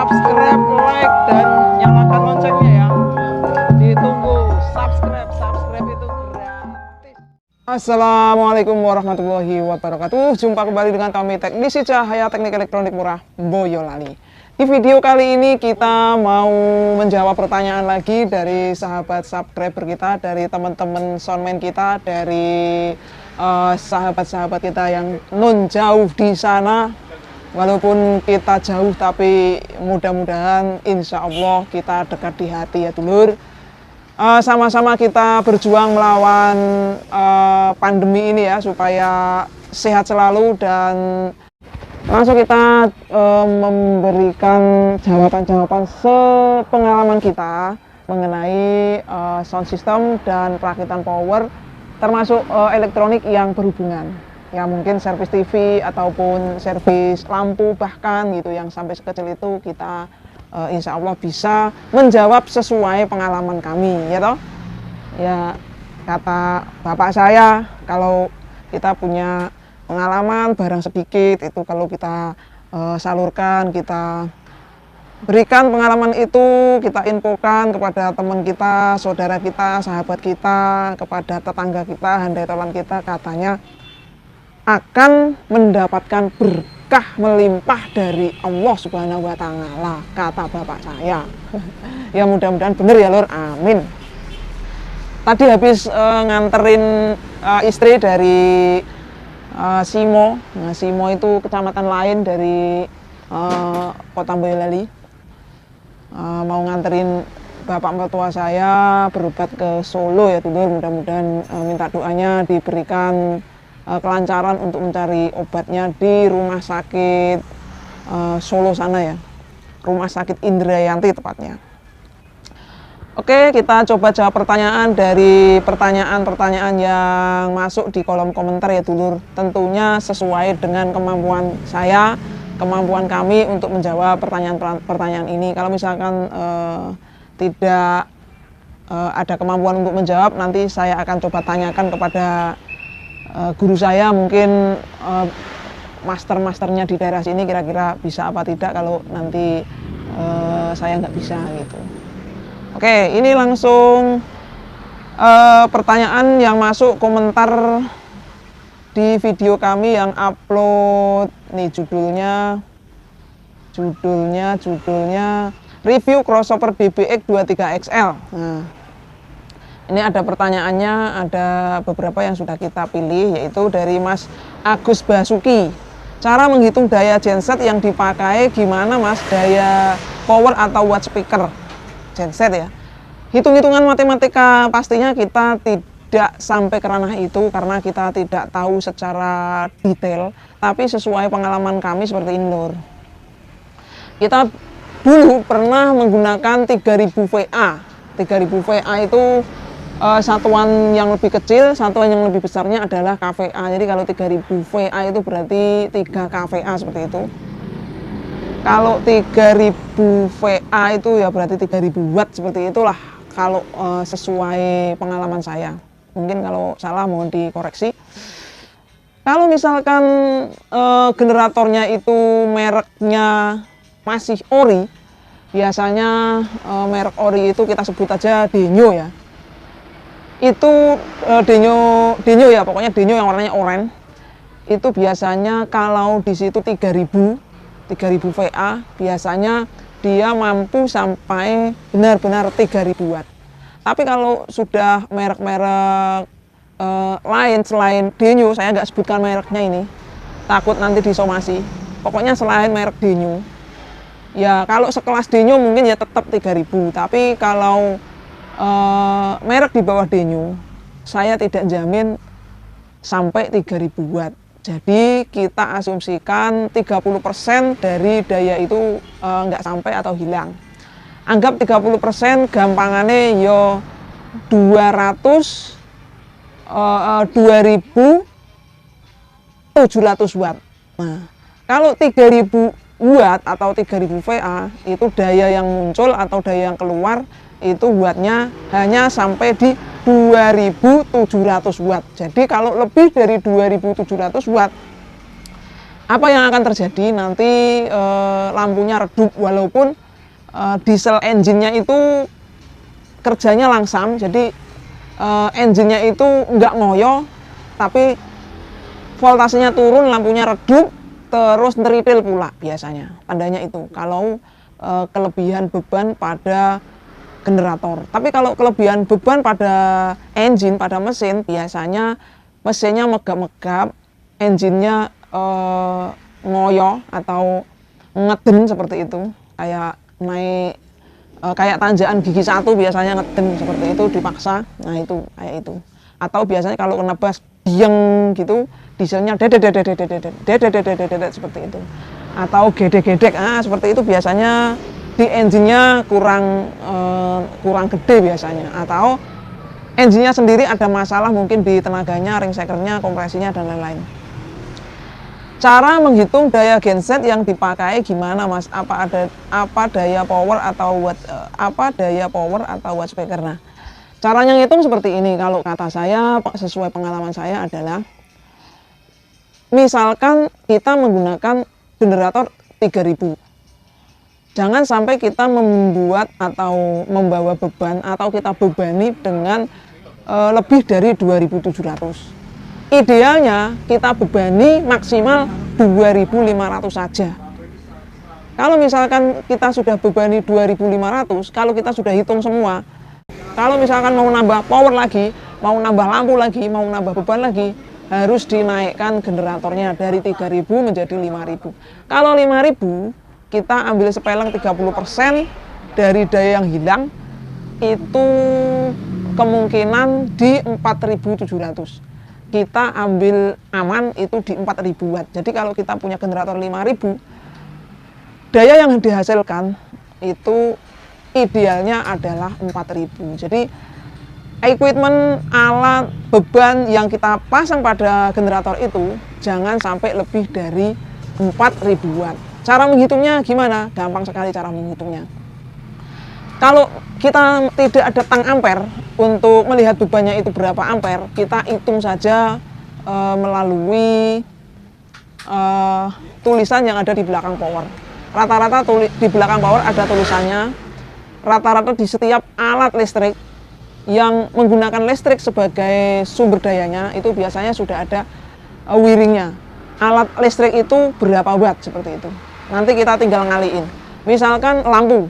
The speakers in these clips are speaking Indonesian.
subscribe, like, dan nyalakan loncengnya ya. Ditunggu subscribe itu gratis. Assalamualaikum warahmatullahi wabarakatuh. Jumpa kembali dengan kami Teknisi Cahaya Teknik Elektronik Murah Boyolali. Di video kali ini kita mau menjawab pertanyaan lagi dari sahabat subscriber kita, dari teman-teman soundman kita, dari sahabat-sahabat kita yang non jauh di sana. Walaupun kita jauh tapi mudah-mudahan insya Allah kita dekat di hati ya dulur. Sama-sama kita berjuang melawan pandemi ini ya, supaya sehat selalu, dan langsung kita memberikan jawaban-jawaban sepengalaman kita mengenai sound system dan perakitan power, termasuk elektronik yang berhubungan. Ya mungkin servis TV ataupun servis lampu bahkan gitu, yang sampai sekecil itu kita insya Allah bisa menjawab sesuai pengalaman kami ya toh. Ya kata bapak saya, kalau kita punya pengalaman barang sedikit itu kalau kita salurkan, kita berikan pengalaman itu, kita infokan kepada teman kita, saudara kita, sahabat kita, kepada tetangga kita, handai tolan kita, katanya akan mendapatkan berkah melimpah dari Allah Subhanahu wa Ta'ala, kata bapak saya. Ya mudah-mudahan bener ya lur, amin. Tadi habis nganterin istri dari Simo. Nah, Simo itu kecamatan lain dari Kota Boyolali. Mau nganterin bapak mertua saya berobat ke Solo ya dulur, mudah-mudahan minta doanya diberikan kelancaran untuk mencari obatnya di rumah sakit Solo sana ya, rumah sakit Indrayanti tepatnya. Oke, kita coba jawab pertanyaan dari pertanyaan-pertanyaan yang masuk di kolom komentar ya dulur. Tentunya sesuai dengan kemampuan saya, kemampuan kami untuk menjawab pertanyaan-pertanyaan ini. Kalau misalkan tidak ada kemampuan untuk menjawab, nanti saya akan coba tanyakan kepada guru saya, mungkin master-masternya di daerah sini kira-kira bisa apa tidak kalau nanti saya nggak bisa gitu. Oke, ini langsung pertanyaan yang masuk komentar di video kami yang upload nih, judulnya review crossover DBX 23XL. Nah, ini ada pertanyaannya, ada beberapa yang sudah kita pilih, yaitu dari Mas Agus Basuki. Cara menghitung daya genset yang dipakai gimana Mas? Daya power atau watt speaker genset ya? Hitung-hitungan matematika pastinya kita tidak sampai ke ranah itu karena kita tidak tahu secara detail, tapi sesuai pengalaman kami seperti ini lur. Kita dulu pernah menggunakan 3000 VA. 3000 VA itu satuan yang lebih kecil, satuan yang lebih besarnya adalah kVA. Jadi kalau 3000 VA itu berarti 3 kVA seperti itu. Kalau 3000 VA itu ya berarti 3000 watt seperti itulah kalau sesuai pengalaman saya. Mungkin kalau salah mohon dikoreksi. Kalau misalkan generatornya itu mereknya masih ori, biasanya merek ori itu kita sebut aja Denyo ya. Itu Denyo ya, pokoknya Denyo yang warnanya oranye. Itu biasanya kalau di situ 3000 VA, biasanya dia mampu sampai benar-benar 3000 watt. Tapi kalau sudah merek-merek lain selain Denyo, saya nggak sebutkan mereknya ini, takut nanti disomasi. Pokoknya selain merek Denyo, ya kalau sekelas Denyo mungkin ya tetap 3000. Tapi kalau merek di bawah Denyo, saya tidak jamin sampai 3000 watt. Jadi kita asumsikan 30% dari daya itu nggak sampai atau hilang. Anggap 30%, gampangannya yo 2700 watt. Nah, kalau 3000 watt atau 3000 VA itu daya yang muncul atau daya yang keluar itu wattnya hanya sampai di 2700 watt. Jadi kalau lebih dari 2700 watt apa yang akan terjadi nanti lampunya redup, walaupun diesel engine-nya itu kerjanya langsam, jadi engine-nya itu nggak ngoyo, tapi voltasenya turun, lampunya redup, terus neritil pula biasanya. Tandanya itu kalau kelebihan beban pada generator. Tapi kalau kelebihan beban pada engine, pada mesin, biasanya mesinnya megap-megap, engine-nya ngoyo atau ngeden seperti itu, kayak naik kayak tanjakan gigi satu biasanya ngeden seperti itu, dipaksa. Nah itu kayak itu. Atau biasanya kalau kena bas dieng gitu, dieselnya dedet seperti itu. Atau gedek-gedek, seperti itu biasanya di engine-nya kurang gede biasanya. Atau engine-nya sendiri ada masalah, mungkin di tenaganya, ring shakernya, kompresinya dan lain-lain. Cara menghitung daya genset yang dipakai gimana, Mas? Apa daya power atau watt speaker? Nah, caranya ngitung seperti ini. Kalau kata saya, sesuai pengalaman saya adalah, misalkan kita menggunakan generator 3000. Jangan sampai kita membuat atau membawa beban atau kita bebani dengan lebih dari 2700. Idealnya kita bebani maksimal 2500 saja. Kalau misalkan kita sudah bebani 2500, kalau kita sudah hitung semua, kalau misalkan mau nambah power lagi, mau nambah lampu lagi, mau nambah beban lagi, harus dinaikkan generatornya dari 3000 menjadi 5000. Kalau 5000, kita ambil sepeleng 30% dari daya yang hilang, itu kemungkinan di 4700. Kita ambil aman itu di 4000 watt. Jadi kalau kita punya generator 5000, daya yang dihasilkan itu idealnya adalah 4000. Jadi equipment, alat, beban yang kita pasang pada generator itu jangan sampai lebih dari 4000 watt. Cara menghitungnya gimana? Gampang sekali cara menghitungnya. Kalau kita tidak ada tang ampere untuk melihat bebannya itu berapa ampere, kita hitung saja melalui tulisan yang ada di belakang power. Rata-rata di belakang power ada tulisannya. Rata-rata di setiap alat listrik yang menggunakan listrik sebagai sumber dayanya itu biasanya sudah ada wiringnya. Alat listrik itu berapa watt seperti itu. Nanti kita tinggal ngaliin. Misalkan lampu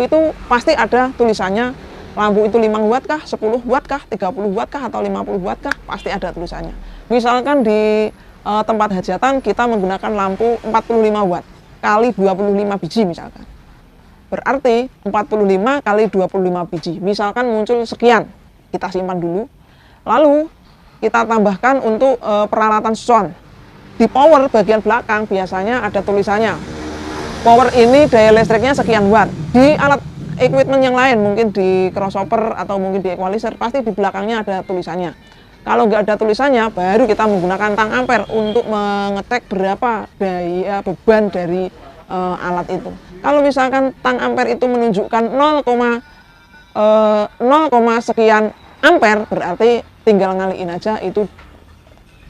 itu pasti ada tulisannya, lampu itu 5 watt kah, 10 watt kah, 30 watt kah, atau 50 watt kah, pasti ada tulisannya. Misalkan di tempat hajatan kita menggunakan lampu 45 watt kali 25 biji misalkan. Berarti 45 kali 25 biji, misalkan muncul sekian, kita simpan dulu. Lalu kita tambahkan untuk peralatan sound. Di power bagian belakang biasanya ada tulisannya. Power ini daya listriknya sekian watt. Di alat equipment yang lain, mungkin di crossover atau mungkin di equalizer, pasti di belakangnya ada tulisannya. Kalau nggak ada tulisannya, baru kita menggunakan tang ampere untuk mengecek berapa daya beban dari alat itu. Kalau misalkan tang ampere itu menunjukkan 0, sekian ampere, berarti tinggal ngaliin aja, itu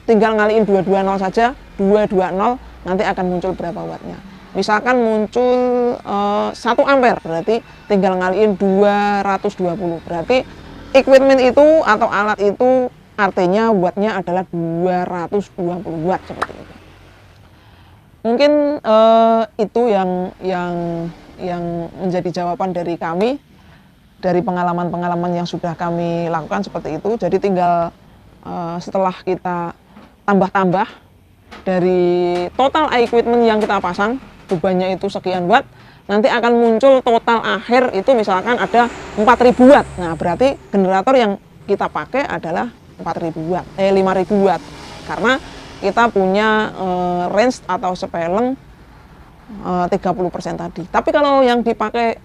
tinggal ngaliin 220 saja, 220, nanti akan muncul berapa wattnya. Misalkan muncul 1 ampere, berarti tinggal ngaliin 220. Berarti equipment itu atau alat itu artinya wattnya adalah 220 watt seperti itu. Mungkin itu yang menjadi jawaban dari kami, dari pengalaman-pengalaman yang sudah kami lakukan seperti itu. Jadi tinggal setelah kita tambah-tambah dari total equipment yang kita pasang, bebannya itu sekian watt, nanti akan muncul total akhir itu misalkan ada 4000 watt. Nah, berarti generator yang kita pakai adalah 5000 watt. Karena kita punya range atau sepeleng 30% tadi. Tapi kalau yang dipakai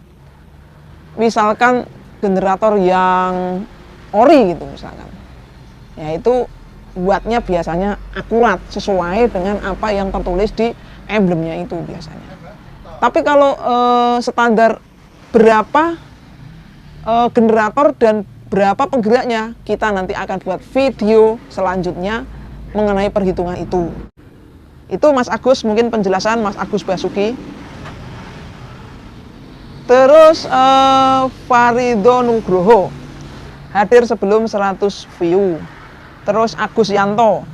misalkan generator yang ori gitu misalkan, yaitu wattnya biasanya akurat sesuai dengan apa yang tertulis di emblemnya itu biasanya. Tapi kalau standar berapa generator dan berapa penggeraknya, kita nanti akan buat video selanjutnya mengenai perhitungan itu. Itu Mas Agus, mungkin penjelasan Mas Agus Basuki. Terus Farido Nugroho hadir sebelum 100 view. Terus Agus Yanto,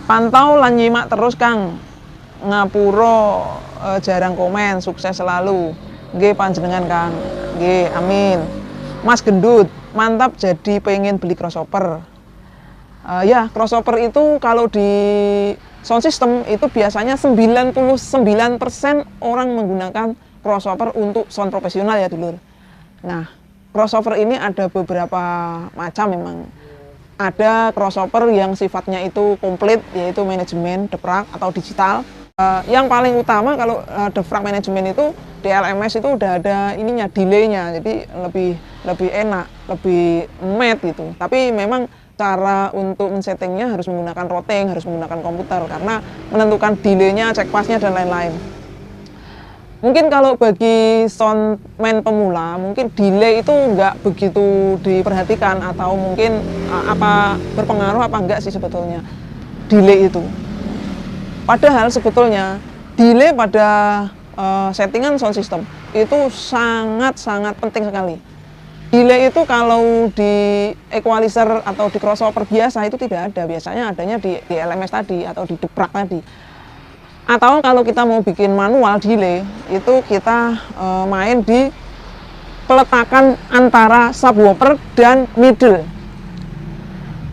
pantau lan nyimak terus Kang, ngapuro jarang komen, sukses selalu. Nggih panjenengan Kang, nggih amin. Mas Gendut, mantap, jadi pengen beli crossover. Ya, crossover itu kalau di sound system itu biasanya 99% orang menggunakan crossover untuk sound profesional ya dulur. Nah, crossover ini ada beberapa macam memang. Ada crossover yang sifatnya itu komplit, yaitu manajemen, deprak atau digital. Yang paling utama kalau deprak manajemen itu di LMS itu udah ada ininya, delaynya, jadi lebih enak, lebih matte gitu. Tapi memang cara untuk men-settingnya harus menggunakan routing, harus menggunakan komputer karena menentukan delaynya, cek pasnya dan lain-lain. Mungkin kalau bagi soundman pemula, mungkin delay itu nggak begitu diperhatikan atau mungkin apa berpengaruh apa enggak sih sebetulnya delay itu. Padahal sebetulnya delay pada settingan sound system itu sangat-sangat penting sekali. Delay itu kalau di equalizer atau di crossover biasa itu tidak ada, biasanya adanya di LMS tadi atau di deprak tadi. Atau kalau kita mau bikin manual delay, itu kita main di peletakan antara subwoofer dan middle.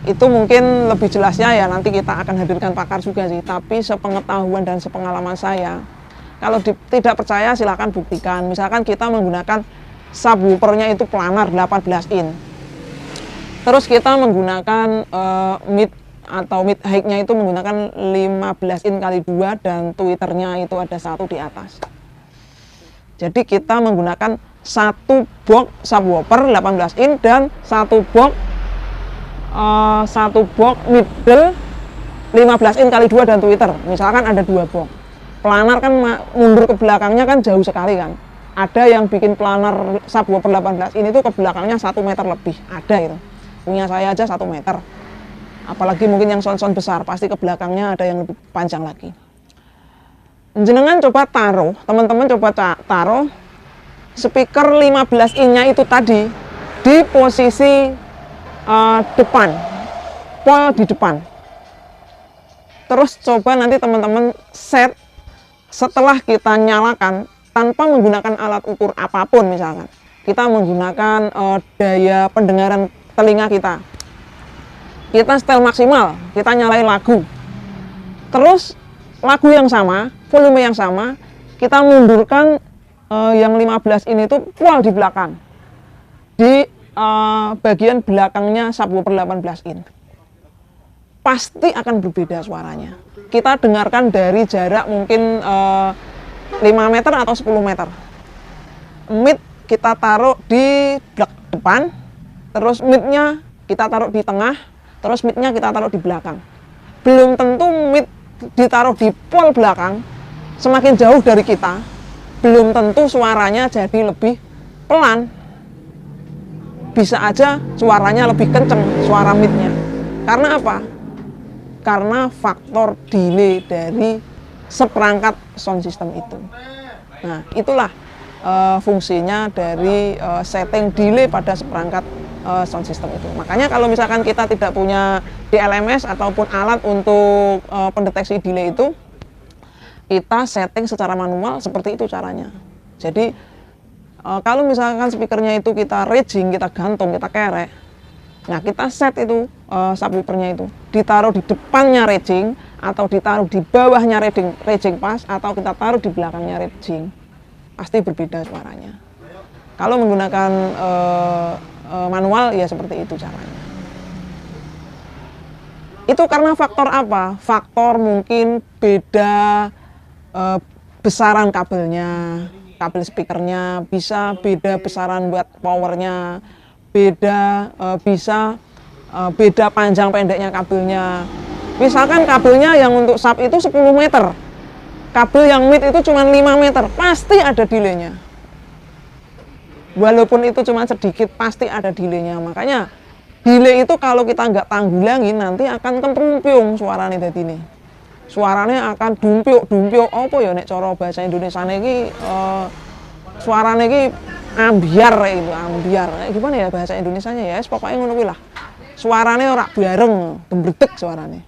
Itu mungkin lebih jelasnya ya nanti kita akan hadirkan pakar juga sih, tapi sepengetahuan dan sepengalaman saya, kalau tidak percaya silahkan buktikan. Misalkan kita menggunakan subwoofernya itu planar 18 in, terus kita menggunakan mid atau mid high-nya itu menggunakan 15 in kali 2 dan tweeternya itu ada satu di atas. Jadi kita menggunakan satu box subwoofer 18 in dan satu box middle 15 in kali 2 dan tweeter. Misalkan ada 2 box. Planar kan mundur ke belakangnya kan jauh sekali kan. Ada yang bikin planar subwoofer 18 in itu ke belakangnya 1 meter lebih. Ada itu. Punya saya aja 1 meter. Apalagi mungkin yang sound-sound besar, pasti ke belakangnya ada yang lebih panjang lagi. Jenengan coba taruh, teman-teman coba taruh speaker 15 in-nya itu tadi di posisi depan, pol di depan. Terus coba nanti teman-teman set setelah kita nyalakan tanpa menggunakan alat ukur apapun, misalkan kita menggunakan daya pendengaran telinga kita setel maksimal, kita nyalain lagu, terus lagu yang sama, volume yang sama, kita mundurkan yang 15 ini tuh pol di belakang, di bagian belakangnya subwoofer 18 in, pasti akan berbeda suaranya. Kita dengarkan dari jarak mungkin 5 meter atau 10 meter. Mid kita taruh di depan, terus midnya kita taruh di tengah, terus midnya kita taruh di belakang. Belum tentu mid ditaruh di pol belakang, semakin jauh dari kita, belum tentu suaranya jadi lebih pelan. Bisa aja suaranya lebih kenceng, suara midnya. Karena apa? Karena faktor delay dari seperangkat sound system itu. Nah, itulah fungsinya dari setting delay pada seperangkat sound system itu. Makanya kalau misalkan kita tidak punya DLMS ataupun alat untuk pendeteksi delay itu, kita setting secara manual seperti itu caranya. Jadi kalau misalkan speakernya itu kita rigging, kita gantung, kita kerek, nah kita set itu subwoofernya itu ditaruh di depannya rigging atau ditaruh di bawahnya rigging pas atau kita taruh di belakangnya rigging, pasti berbeda suaranya. Kalau menggunakan manual ya seperti itu caranya. Itu karena faktor apa? Faktor mungkin beda besaran kabelnya, kabel speakernya, bisa beda besaran buat powernya, bisa beda panjang pendeknya kabelnya. Misalkan kabelnya yang untuk sub itu 10 meter, kabel yang mid itu cuma 5 meter, pasti ada delaynya. Walaupun itu cuma sedikit, pasti ada delaynya. Makanya delay itu kalau kita nggak tanggulangin nanti akan kemprumpiung suaranya tadi nih. suaranya akan dumpiuk apa ya nek cara bahasa Indonesia iki suaranya iki ambiar itu ambiar. Gimana ya bahasa Indonesianya ya? Pokoknya ngono kuwi lah. Suaranya ora bareng, gembredeg suaranya.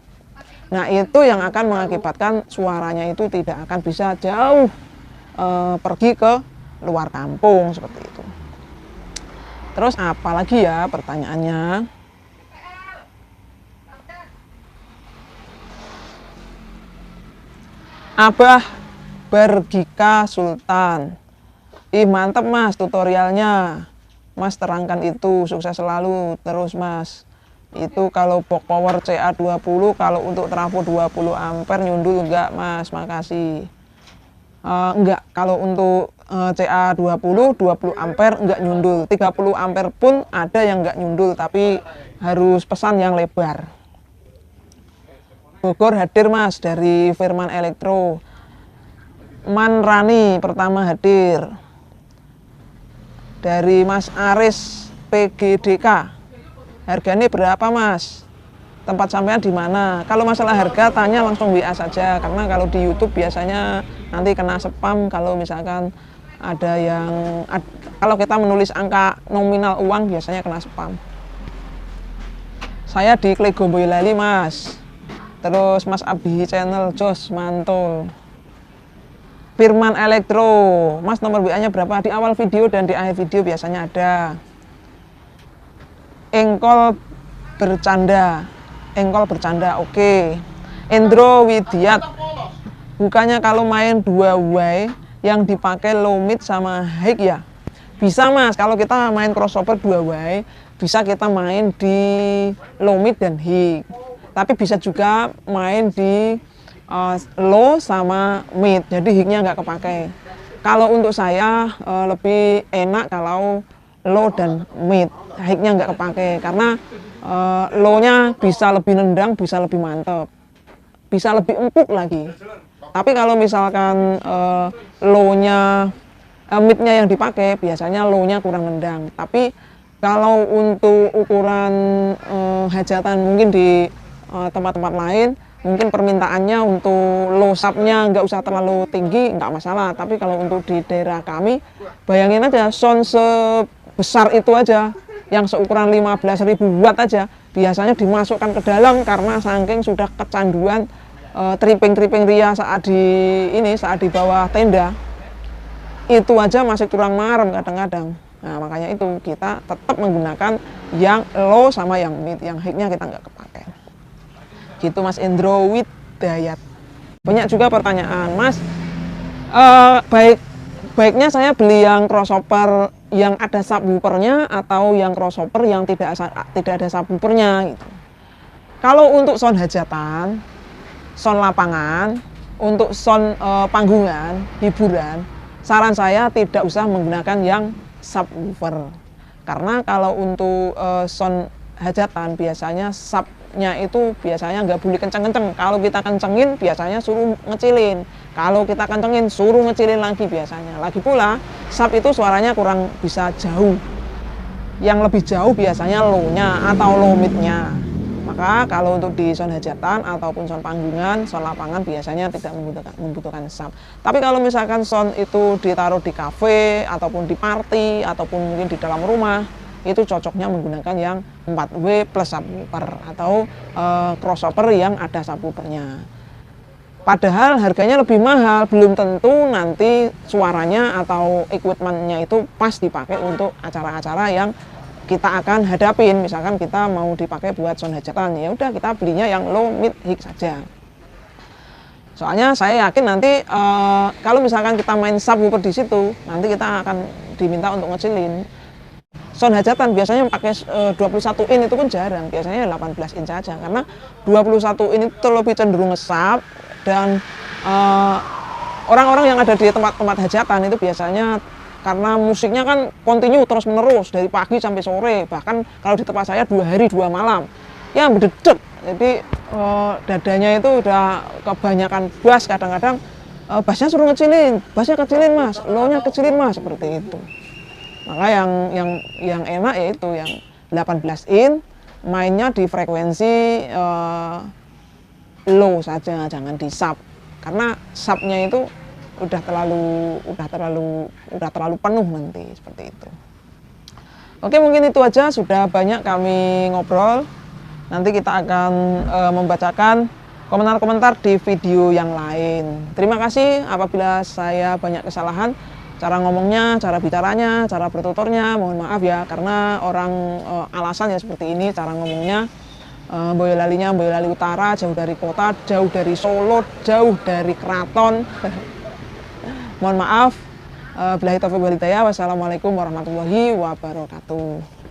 Nah, itu yang akan mengakibatkan suaranya itu tidak akan bisa jauh pergi ke luar kampung seperti itu. Terus apalagi ya pertanyaannya? Abah Bergika Sultan. Ih mantep mas tutorialnya. Mas terangkan itu, sukses selalu terus mas. Itu kalau box power CA20, kalau untuk trafo 20 ampere nyundul enggak mas, makasih. Enggak, kalau untuk CA20 20 ampere enggak nyundul, 30 ampere pun ada yang enggak nyundul, tapi harus pesan yang lebar. Bogor hadir mas dari Firman Elektro. Man Rani pertama hadir dari Mas Aris PGDK. Harganya berapa mas? Tempat sampean di mana? Kalau masalah harga tanya langsung WA saja, karena kalau di YouTube biasanya nanti kena spam kalau misalkan ada yang kalau kita menulis angka nominal uang biasanya kena spam. Saya di Klego Boyolali mas. Terus Mas Abi channel Jos mantul. Firman Elektro, mas nomor WA-nya berapa? Di awal video dan di akhir video biasanya ada. Engkol bercanda, oke. Endro Widiat, bukannya kalau main 2 way yang dipakai low mid sama high ya? Bisa mas, kalau kita main crossover 2 way bisa kita main di low mid dan high, tapi bisa juga main di low sama mid, jadi high-nya nggak kepake. Kalau untuk saya lebih enak kalau low dan mid, high-nya nggak kepake karena low-nya bisa lebih nendang, bisa lebih mantep, bisa lebih empuk lagi. Tapi kalau misalkan low-nya mid-nya yang dipakai, biasanya low-nya kurang nendang. Tapi kalau untuk ukuran hajatan mungkin di tempat-tempat lain, mungkin permintaannya untuk low sub-nya nggak usah terlalu tinggi, nggak masalah. Tapi kalau untuk di daerah kami, bayangin aja sound sebesar itu aja, yang seukuran 15.000 watt aja, biasanya dimasukkan ke dalam karena saking sudah kecanduan tripping ria saat di bawah tenda. Itu aja masih kurang marem kadang-kadang. Nah makanya itu kita tetap menggunakan yang low sama yang mid, yang high-nya kita nggak kepake. Gitu Mas Endro Widayat. Banyak juga pertanyaan, Mas, baiknya saya beli yang crossover yang ada subwoofernya atau yang crossover yang tidak ada subwoofernya gitu. Kalau untuk sound hajatan, sound lapangan, untuk sound panggungan, hiburan, saran saya tidak usah menggunakan yang subwoofer. Karena kalau untuk sound hajatan biasanya subnya itu biasanya nggak boleh kenceng-kenceng. Kalau kita kencengin biasanya suruh ngecilin. Kalau kita kencengin suruh ngecilin lagi biasanya. Lagi pula sub itu suaranya kurang bisa jauh. Yang lebih jauh biasanya low-nya atau low mid-nya. Maka kalau untuk di sound hajatan ataupun sound panggungan, sound lapangan biasanya tidak membutuhkan sub. Tapi kalau misalkan sound itu ditaruh di cafe ataupun di party ataupun mungkin di dalam rumah, itu cocoknya menggunakan yang 4W plus subwoofer atau crossover yang ada subwoofernya. Padahal harganya lebih mahal, belum tentu nanti suaranya atau equipmentnya itu pas dipakai untuk acara-acara yang kita akan hadapin. Misalkan kita mau dipakai buat sound hajatan, ya udah kita belinya yang low mid high saja. Soalnya saya yakin nanti kalau misalkan kita main subwoofer di situ, nanti kita akan diminta untuk ngecilin. Sound hajatan biasanya pakai 21 in itu pun jarang, biasanya 18 in saja, karena 21 in itu lebih cenderung ngesap dan orang-orang yang ada di tempat-tempat hajatan itu biasanya karena musiknya kan kontinu terus menerus dari pagi sampai sore, bahkan kalau di tempat saya 2 hari 2 malam ya berdedek, jadi dadanya itu udah kebanyakan bass. Kadang-kadang bassnya suruh ngecilin, bassnya kecilin mas, low-nya kecilin mas, seperti itu. Maka yang enak yaitu yang 18 in, mainnya di frekuensi low saja, jangan di sub, karena subnya itu udah terlalu penuh nanti seperti itu. Oke, mungkin itu aja, sudah banyak kami ngobrol. Nanti kita akan membacakan komentar-komentar di video yang lain. Terima kasih apabila saya banyak kesalahan, cara ngomongnya, cara bicaranya, cara bertuturnya, mohon maaf ya, karena orang alasan ya seperti ini cara ngomongnya. Boyolalinya Boyolali Utara, jauh dari kota, jauh dari Solo, jauh dari keraton. Mohon maaf. Billahi taufiq wal hidayah. Wassalamualaikum warahmatullahi wabarakatuh.